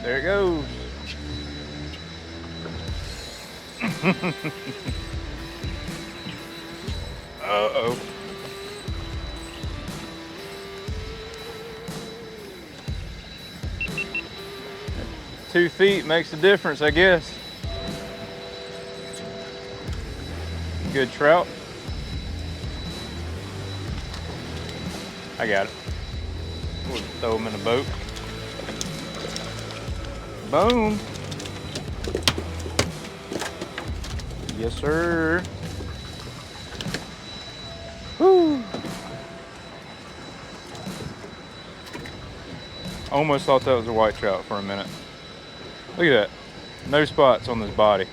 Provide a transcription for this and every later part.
There it goes. Uh-oh. 2 feet makes a difference, I guess. Good trout. I got it. We'll throw them in the boat. Boom. Yes, sir. Woo. Almost thought that was a white trout for a minute. Look at that. No spots on this body.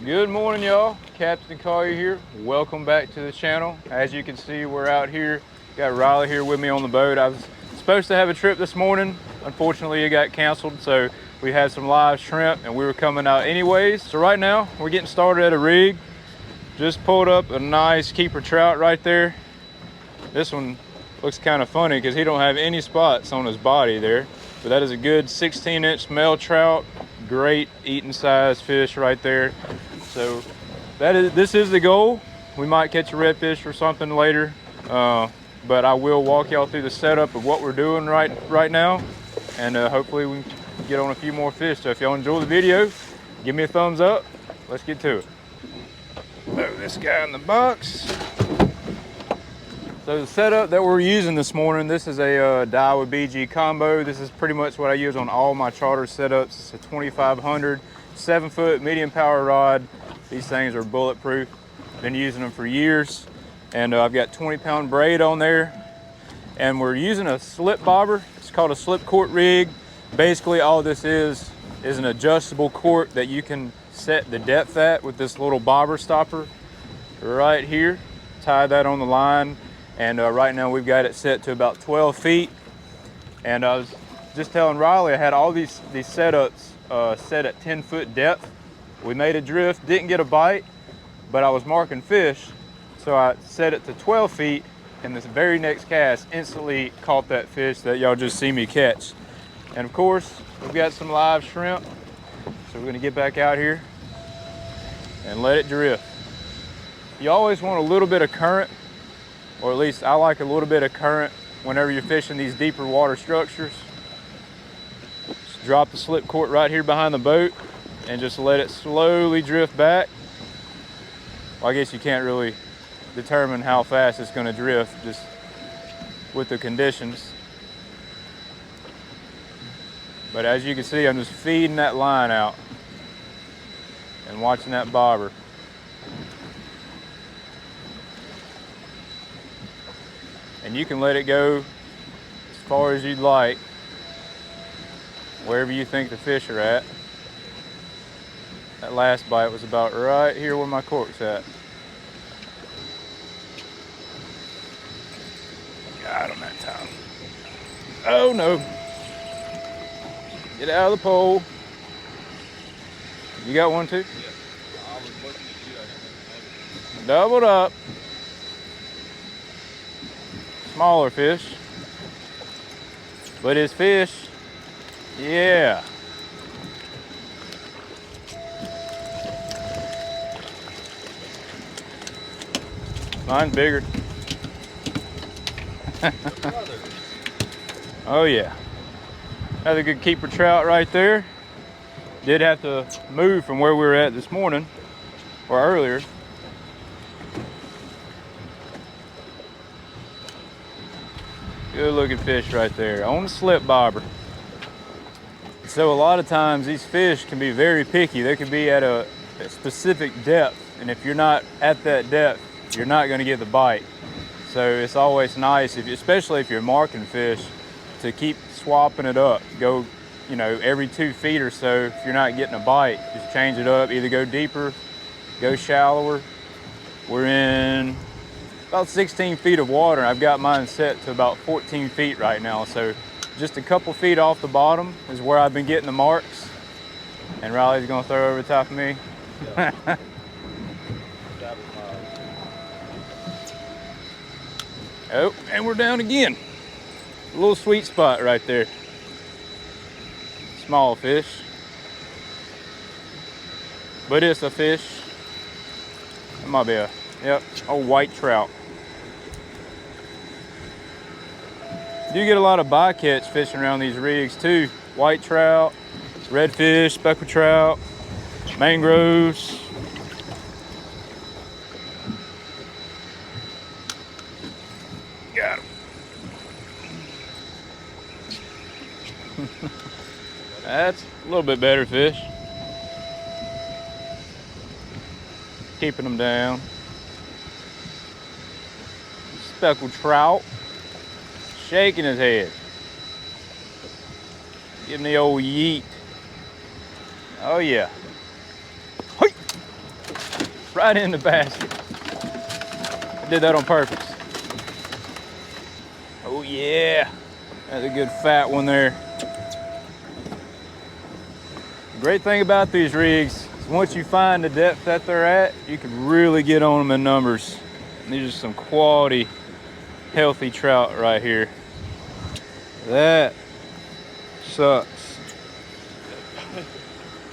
Good morning, y'all. Capt.Collier here. Welcome back to the channel. As you can see, we're out here. Got Riley here with me on the boat. I was supposed to have a trip this morning. Unfortunately, it got canceled, so we had some live shrimp and we were coming out anyways. So right now, we're getting started at a rig. Just pulled up a nice keeper trout right there. This one looks kind of funny because he don't have any spots on his body there. But that is a good 16-inch male trout. Great eating size fish right there. So this is the goal. We might catch a redfish or something later. But I will walk y'all through the setup of what we're doing right now. And hopefully we can get on a few more fish. So if y'all enjoy the video, give me a thumbs up. Let's get to it. Throw this guy in the box. So the setup that we're using this morning, this is a Daiwa BG combo. This is pretty much what I use on all my charter setups. It's a 2500 7-foot medium power rod. These things are bulletproof. Been using them for years. And I've got 20-pound braid on there. And we're using a slip bobber. It's called a slip court rig. Basically all this is an adjustable court that you can set the depth at with this little bobber stopper right here. Tie that on the line. And right now we've got it set to about 12 feet. And I was just telling Riley I had all these setups set at 10-foot depth. We made a drift, didn't get a bite, but I was marking fish. So I set it to 12 feet and this very next cast instantly caught that fish that y'all just see me catch. And of course, we've got some live shrimp. So we're gonna get back out here and let it drift. You always want a little bit of current, or at least I like a little bit of current whenever you're fishing these deeper water structures. Just drop the slip court right here behind the boat and just let it slowly drift back. Well, I guess you can't really determine how fast it's gonna drift just with the conditions. But as you can see, I'm just feeding that line out and watching that bobber. And you can let it go as far as you'd like, wherever you think the fish are at. That last bite was about right here where my cork's at. Got him that time. Oh no. Get out of the pole. You got one too? Yeah. I was looking at you. Doubled up. Smaller fish, but his fish, yeah. Mine's bigger. Oh yeah. Another good keeper trout right there. Did have to move from where we were at this morning, or earlier. Good looking fish right there on the slip bobber. So a lot of times these fish can be very picky. They can be at a specific depth, and if you're not at that depth, you're not going to get the bite. So it's always nice, especially if you're marking fish, to keep swapping it up. Go, every 2 feet or so. If you're not getting a bite, just change it up. Either go deeper, go shallower. We're in about 16 feet of water. I've got mine set to about 14 feet right now. So just a couple feet off the bottom is where I've been getting the marks. And Riley's gonna throw over the top of me. Yeah. Oh, and we're down again. A little sweet spot right there. small fish, but it's a fish. It might be a, yep, a white trout. You get a lot of bycatch fishing around these rigs too. White trout, redfish, speckled trout, mangroves. Got him. That's a little bit better fish. Keeping them down. Speckled trout. Shaking his head. Giving the old yeet. Oh yeah. Hey! Right in the basket. I did that on purpose. Oh yeah. That's a good fat one there. The great thing about these rigs is once you find the depth that they're at, you can really get on them in numbers. And these are some quality, healthy trout right here. That sucks.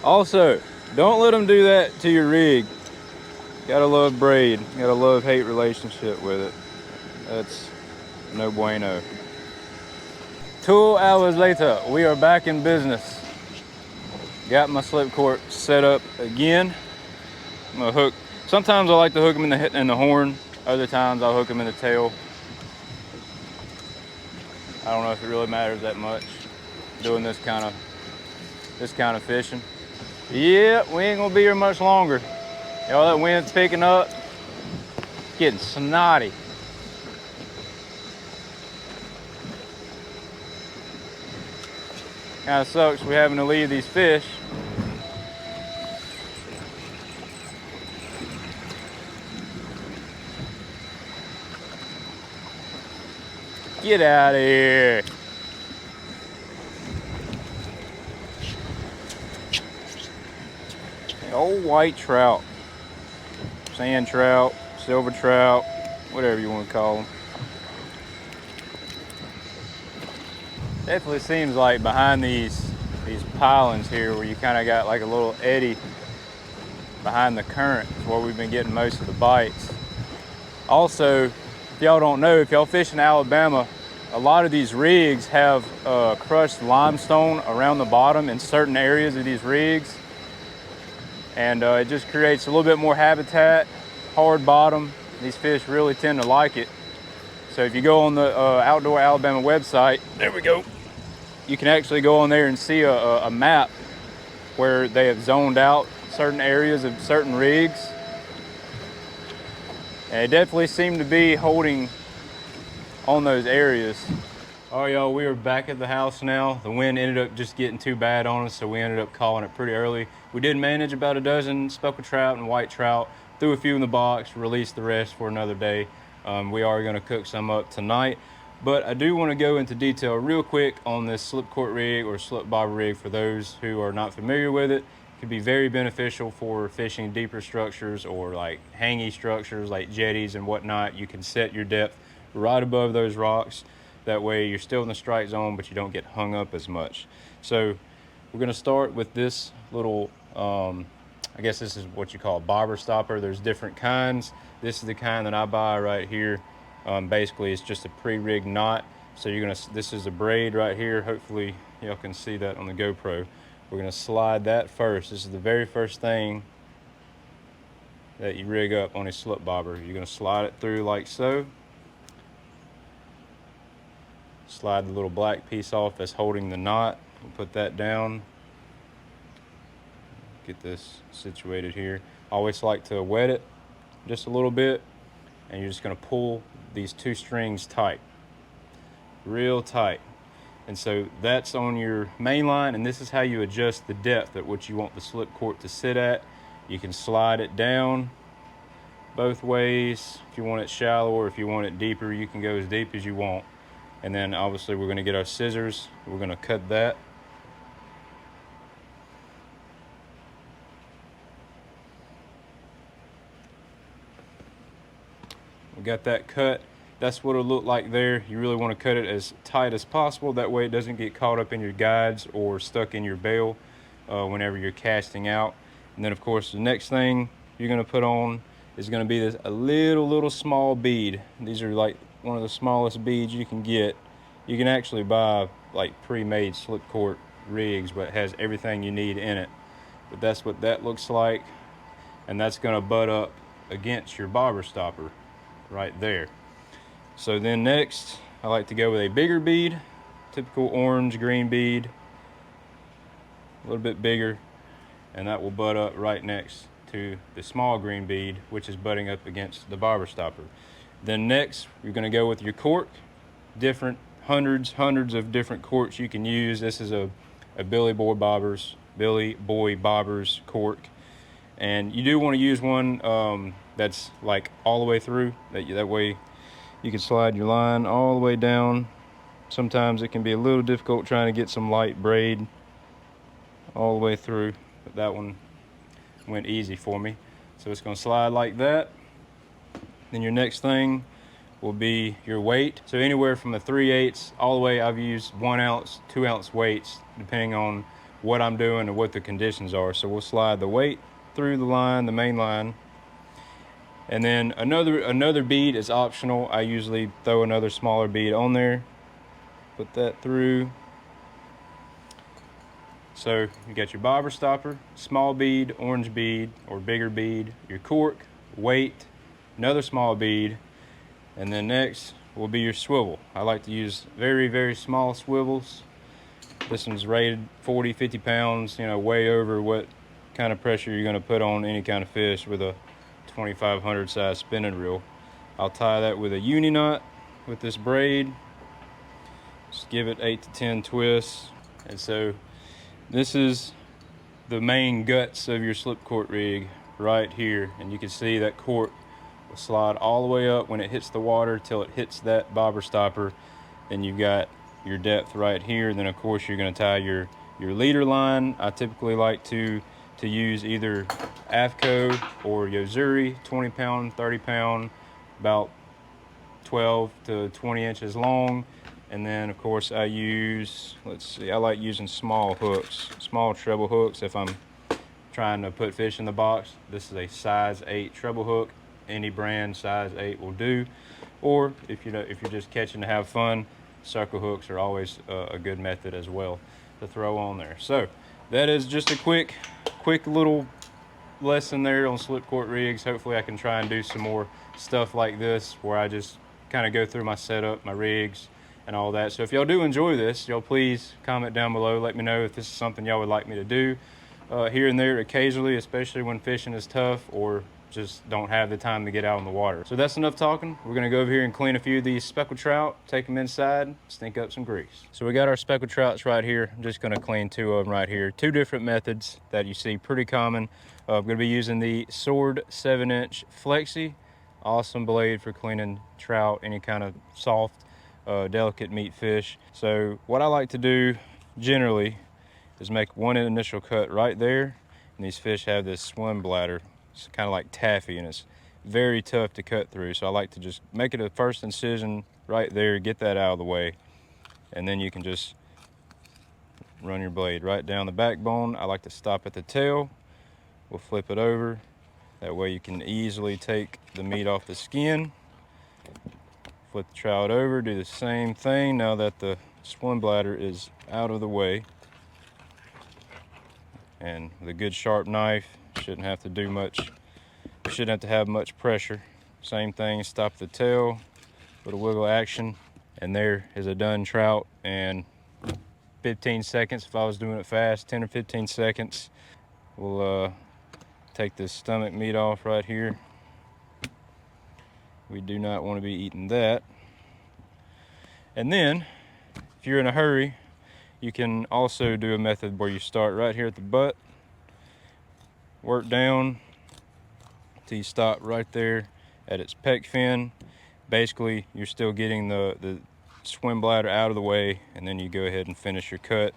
Also, don't let them do that to your rig. Gotta love braid. Gotta love-hate relationship with it. That's no bueno. 2 hours later, we are back in business. Got my slip cork set up again. I'm gonna hook. Sometimes I like to hook them in the horn. Other times I'll hook them in the tail. I don't know if it really matters that much doing this kind of fishing. Yeah, we ain't gonna be here much longer. Y'all, that wind's picking up. Getting snotty. Kind of sucks we having to leave these fish. Get out of here. Old white trout. Sand trout, silver trout, whatever you want to call them. Definitely seems like behind these pilings here where you kind of got like a little eddy behind the current is where we've been getting most of the bites. Also, if y'all don't know, if y'all fish in Alabama, a lot of these rigs have crushed limestone around the bottom in certain areas of these rigs. And it just creates a little bit more habitat, hard bottom. These fish really tend to like it. So if you go on the Outdoor Alabama website, there we go. You can actually go on there and see a map where they have zoned out certain areas of certain rigs. And it definitely seemed to be holding on those areas. All right, y'all, we are back at the house now. The wind ended up just getting too bad on us, so we ended up calling it pretty early. We did manage about a dozen speckled trout and white trout, threw a few in the box, released the rest for another day. We are gonna cook some up tonight, but I do wanna go into detail real quick on this slip court rig or slip bobber rig. For those who are not familiar with it, it can be very beneficial for fishing deeper structures or like hangy structures like jetties and whatnot. You can set your depth right above those rocks. That way you're still in the strike zone, but you don't get hung up as much. So we're gonna start with this little, I guess this is what you call a bobber stopper. There's different kinds. This is the kind that I buy right here. Basically it's just a pre-rigged knot. So this is a braid right here. Hopefully y'all can see that on the GoPro. We're gonna slide that first. This is the very first thing that you rig up on a slip bobber. You're gonna slide it through like so. Slide the little black piece off that's holding the knot. We'll put that down. Get this situated here. I always like to wet it just a little bit, and you're just gonna pull these 2 strings tight, real tight. And so that's on your main line, and this is how you adjust the depth at which you want the slip court to sit at. You can slide it down both ways. If you want it shallow or if you want it deeper, you can go as deep as you want. And then obviously we're gonna get our scissors. We're gonna cut that. We got that cut. that's what it'll look like there. You really want to cut it as tight as possible. That way it doesn't get caught up in your guides or stuck in your bail whenever you're casting out. And then of course the next thing you're going to put on is going to be a little small bead. These are like one of the smallest beads you can get. You can actually buy like pre-made slip cord rigs, but it has everything you need in it. But that's what that looks like, and that's going to butt up against your bobber stopper right there. So then next, I like to go with a bigger bead, typical orange green bead, a little bit bigger, and that will butt up right next to the small green bead, which is butting up against the bobber stopper. Then next, you're going to go with your cork. Different hundreds of different corks you can use. This is a Billy Boy Bobbers cork, and you do want to use one that's like all the way through. That way you can slide your line all the way down. Sometimes it can be a little difficult trying to get some light braid all the way through, but that one went easy for me. So it's going to slide like that. Then your next thing will be your weight. So anywhere from a 3/8 all the way, I've used 1 ounce, 2 ounce weights, depending on what I'm doing and what the conditions are. So we'll slide the weight through the line, the main line. And then another bead is optional. I usually throw another smaller bead on there, put that through. So you got your bobber stopper, small bead, orange bead or bigger bead, your cork, weight, another small bead, and then next will be your swivel. I like to use very small swivels. This one's rated 40-50 pounds, way over what kind of pressure you're going to put on any kind of fish with a 2500 size spinning reel. I'll tie that with a uni knot with this braid. Just give it 8 to 10 twists. And so this is the main guts of your slip cord rig right here, and you can see that cork will slide all the way up when it hits the water till it hits that bobber stopper. Then you've got your depth right here. Then of course you're going to tie your leader line. I typically like to use either AFCO or Yozuri, 20 pound, 30 pound, about 12 to 20 inches long. And then of course I use, I like using small hooks, small treble hooks if I'm trying to put fish in the box. This is a size 8 treble hook. Any brand size 8 will do. Or if you're just catching to have fun, circle hooks are always a good method as well to throw on there. So that is just a quick little lesson there on slip cord rigs. Hopefully I can try and do some more stuff like this where I just kind of go through my setup, my rigs, and all that. So if y'all do enjoy this, y'all please comment down below. Let me know if this is something y'all would like me to do here and there occasionally, especially when fishing is tough or just don't have the time to get out in the water. So that's enough talking. We're gonna go over here and clean a few of these speckled trout, take them inside, stink up some grease. So we got our speckled trouts right here. I'm just gonna clean 2 of them right here. 2 different methods that you see pretty common. I'm gonna be using the Sword 7-inch Flexi. Awesome blade for cleaning trout, any kind of soft, delicate meat fish. So what I like to do generally is make one initial cut right there. And these fish have this swim bladder. It's kind of like taffy, and it's very tough to cut through. So I like to just make it a first incision right there, get that out of the way, and then you can just run your blade right down the backbone. I like to stop at the tail. We'll flip it over. That way you can easily take the meat off the skin. Flip the trout over, do the same thing now that the swim bladder is out of the way. And with a good sharp knife, shouldn't have to do much, shouldn't have to have much pressure. Same thing, stop the tail, little wiggle action, and there is a done trout in 15 seconds. If I was doing it fast, 10 or 15 seconds. We'll take this stomach meat off right here. We do not want to be eating that. And then, if you're in a hurry, you can also do a method where you start right here at the butt, work down till you stop right there at its pec fin. Basically, you're still getting the swim bladder out of the way, and then you go ahead and finish your cut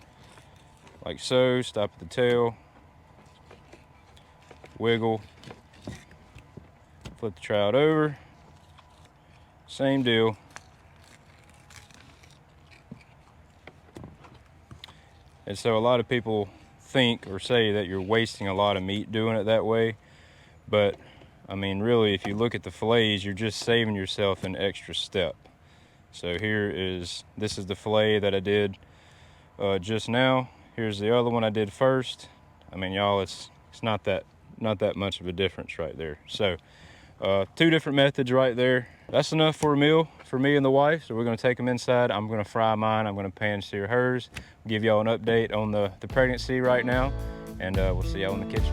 like so. Stop at the tail, wiggle, flip the trout over, same deal. And so a lot of people think or say that you're wasting a lot of meat doing it that way. But I mean, really, if you look at the fillets, you're just saving yourself an extra step. So this is the fillet that I did just now. Here's the other one I did first. I mean, y'all, it's not that much of a difference right there. So 2 different methods right there. That's enough for a meal for me and the wife. So we're gonna take them inside. I'm gonna fry mine. I'm gonna pan sear hers. Give y'all an update on the pregnancy right now. And we'll see y'all in the kitchen.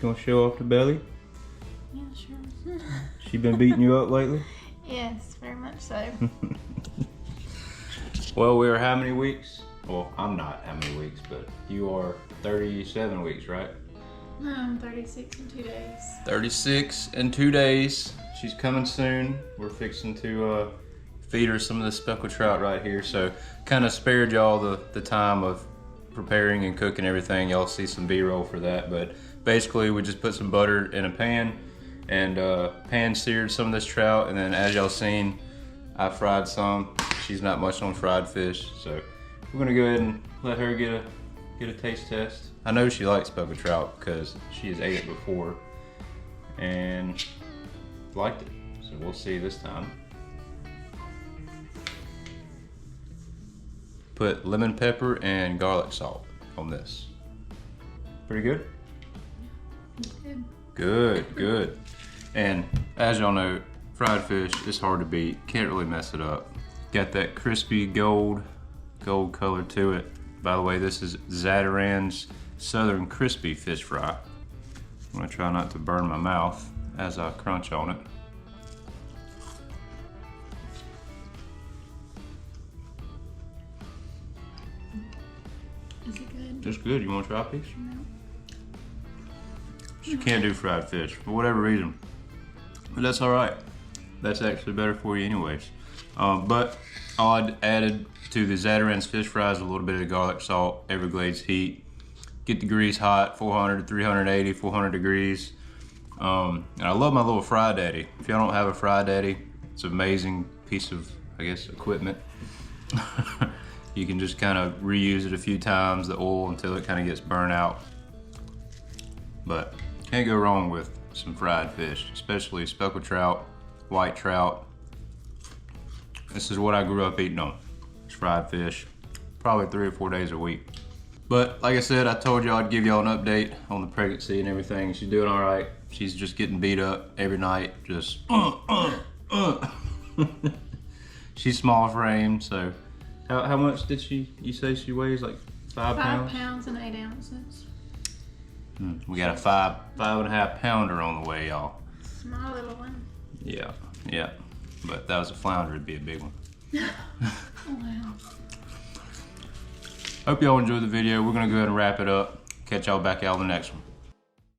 You want to show off the belly? Yeah, sure. She been beating you up lately? Yes, very much so. Well, we are how many weeks? Well, I'm not how many weeks, but you are 37 weeks, right? No, I'm 36 in 2 days. 36 in 2 days. She's coming soon. We're fixing to feed her some of the speckled trout right here. So kind of spared y'all the time of preparing and cooking everything. Y'all see some B-roll for that, but basically we just put some butter in a pan and pan seared some of this trout, and then as y'all seen, I fried some. She's not much on fried fish, so we're gonna go ahead and let her get a taste test. I know she likes speckled trout because she has ate it before and liked it, so we'll see this time. Put lemon pepper and garlic salt on this. Pretty good? Good. Good, good. And as y'all know, fried fish is hard to beat. Can't really mess it up. Got that crispy gold color to it. By the way, this is Zatarain's Southern Crispy Fish Fry. I'm gonna try not to burn my mouth as I crunch on it. Is it good? It's good. You wanna try a piece? No. She can't do fried fish for whatever reason, but that's all right. That's actually better for you anyways. But all I added to the Zatarain's fish fries a little bit of garlic salt, Everglades heat. Get the grease hot, 400 to 380, 400 degrees. And I love my little Fry Daddy. If y'all don't have a Fry Daddy, it's an amazing piece of, I guess, equipment. You can just kind of reuse it a few times, the oil, until it kind of gets burnt out. But can't go wrong with some fried fish, especially speckled trout, white trout. This is what I grew up eating on. It's fried fish, probably 3 or 4 days a week. But like I said, I told y'all I'd give y'all an update on the pregnancy and everything. She's doing all right. She's just getting beat up every night, just She's small frame, so how much did you say she weighs? Like 5 pounds? 5 pounds and 8 ounces. We got a 5.5 pounder on the way, y'all. Small little one. Yeah, yeah. But that was a flounder, it'd be a big one. Oh, wow. Hope y'all enjoyed the video. We're gonna go ahead and wrap it up. Catch y'all back out on the next one.